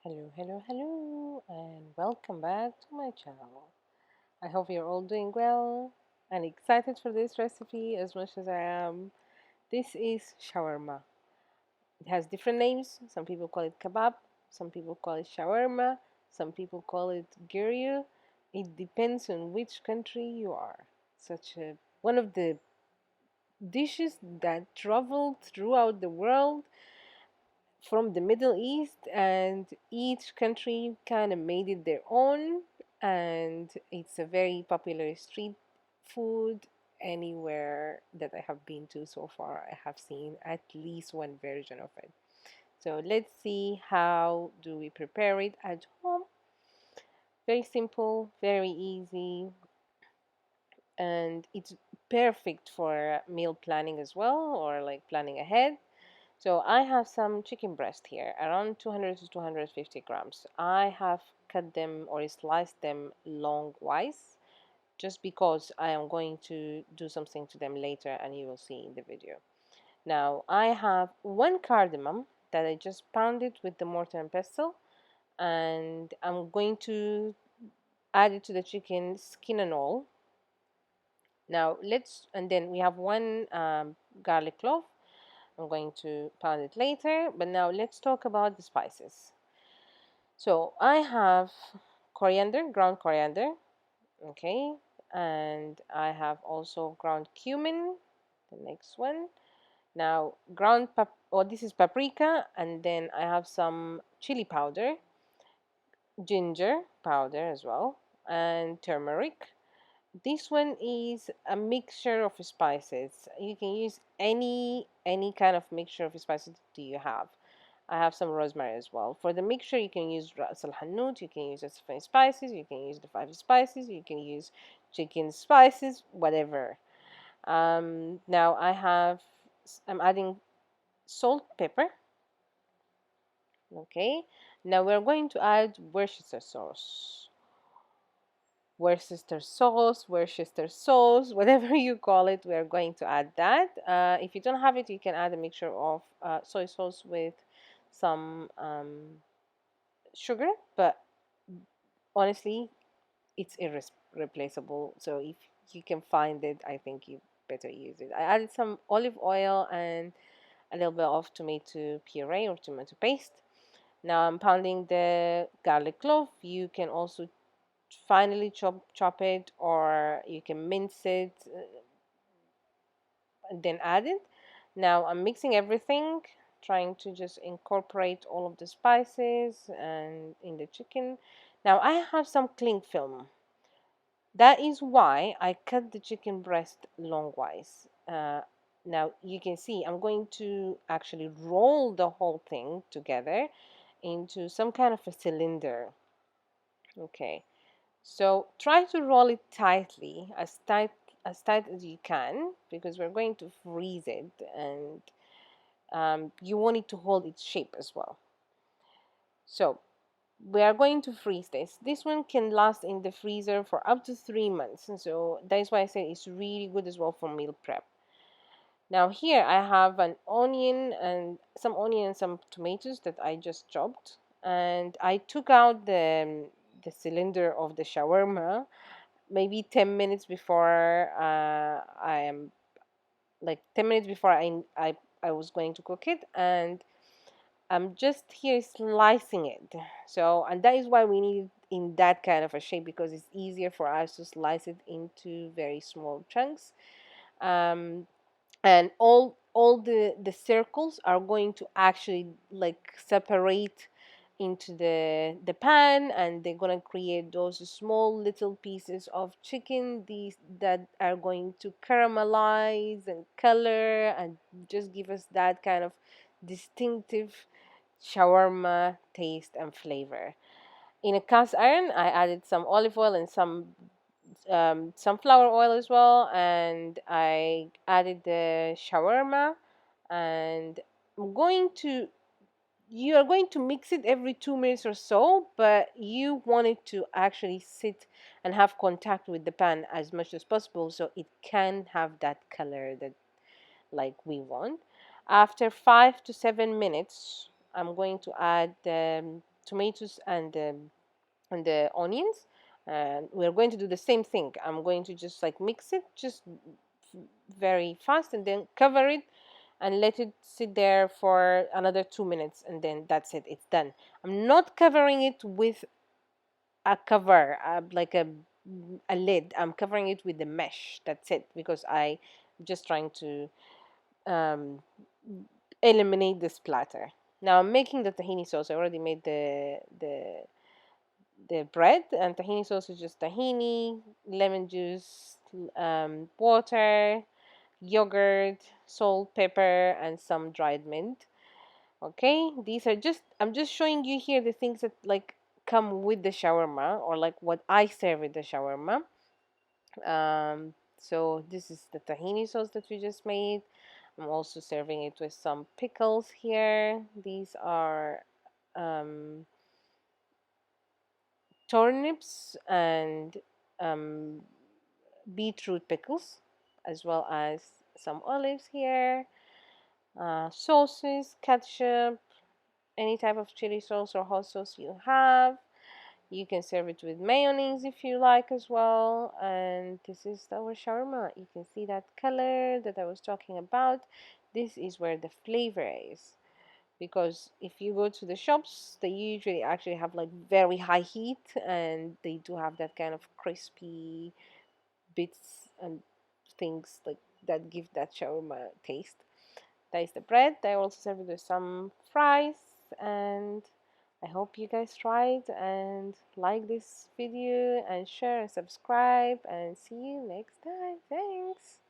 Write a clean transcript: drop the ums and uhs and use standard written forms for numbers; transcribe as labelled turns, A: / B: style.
A: Hello, and welcome back to my channel. I hope you're all doing well and excited for this recipe as much as I am. This is shawarma. It has different names. Some people call it kebab, some people call it shawarma, some people call it gyrio. It depends on which country you are. One of the dishes that traveled throughout the world from the Middle East, and each country kind of made it their own. And it's a very popular street food. Anywhere that I have been to so far, I have seen at least one version of it. So let's see, how do we prepare it at home? Very simple, very easy, and it's perfect for meal planning as well, or like planning ahead. So I have some chicken breast here, around 200 to 250 grams. I have cut them or sliced them longwise, just because I am going to do something to them later and you will see in the video. Now I have one cardamom that I just pounded with the mortar and pestle, and I'm going to add it to the chicken, skin and all. And then we have one garlic clove. I'm going to pound it later, but now let's talk about the spices. So I have coriander, ground coriander, okay, and I have also ground cumin, the next one. Now this is paprika, and then I have some chili powder, ginger powder as well, and turmeric. This one is a mixture of spices. You can use any kind of mixture of spices do you have. I have some rosemary as well. For the mixture, you can use ras al hanout, you can use the seven spices, you can use the five spices, you can use chicken spices, whatever. Now I'm adding salt, pepper. Okay. Now we're going to add Worcestershire sauce. Worcester sauce, whatever you call it, we're going to add that. If you don't have it, you can add a mixture of soy sauce with some sugar, but honestly, it's irreplaceable. So if you can find it, I think you better use it. I added some olive oil and a little bit of tomato puree or tomato paste. Now I'm pounding the garlic clove. You can also finely chop it, or you can mince it and then add it. Now I'm mixing everything, trying to just incorporate all of the spices and in the chicken. Now I have some cling film. That is why I cut the chicken breast longwise. Now you can see I'm going to actually roll the whole thing together into some kind of a cylinder. Okay, so try to roll it tightly, as tight as you can, because we're going to freeze it, and you want it to hold its shape as well. So we are going to freeze this. This one can last in the freezer for up to 3 months, and so that is why I say it's really good as well for meal prep. Now here I have some onion and some tomatoes that I just chopped, and I took out the cylinder of the shawarma maybe 10 minutes before I am like 10 minutes before I was going to cook it, and I'm just here slicing it. So, and that is why we need it in that kind of a shape, because it's easier for us to slice it into very small chunks. Um, and all the circles are going to actually like separate into the pan, and they're going to create those small little pieces of chicken, these that are going to caramelize and color and just give us that kind of distinctive shawarma taste and flavor. In a cast iron, I added some olive oil and some sunflower oil as well, and I added the shawarma, and I'm going to you are going to mix it every 2 minutes or so, but you want it to actually sit and have contact with the pan as much as possible, so it can have that color that like we want. After 5 to 7 minutes, I'm going to add tomatoes and the onions, and we're going to do the same thing. I'm going to just like mix it just very fast and then cover it and let it sit there for another 2 minutes, and then that's it, it's done. I'm not covering it with a cover, like a lid. I'm covering it with the mesh. That's it, because I'm just trying to um, eliminate the splatter. Now I'm making the tahini sauce. I already made the bread, and tahini sauce is just tahini, lemon juice, water, yogurt, salt, pepper, and some dried mint. Okay, these are just, I'm just showing you here the things that like come with the shawarma, or like what I serve with the shawarma. So this is the tahini sauce that we just made. I'm also serving it with some pickles here. These are um, turnips and um, beetroot pickles, as well as some olives here, sauces, ketchup, any type of chili sauce or hot sauce you have. You can serve it with mayonnaise if you like as well. And this is our shawarma. You can see that color that I was talking about. This is where the flavor is. Because if you go to the shops, they usually actually have like very high heat, and they do have that kind of crispy bits and things like that give that shawarma taste. That is the bread. I also serve it with some fries, and I hope you guys tried and like this video and share and subscribe, and see you next time. Thanks.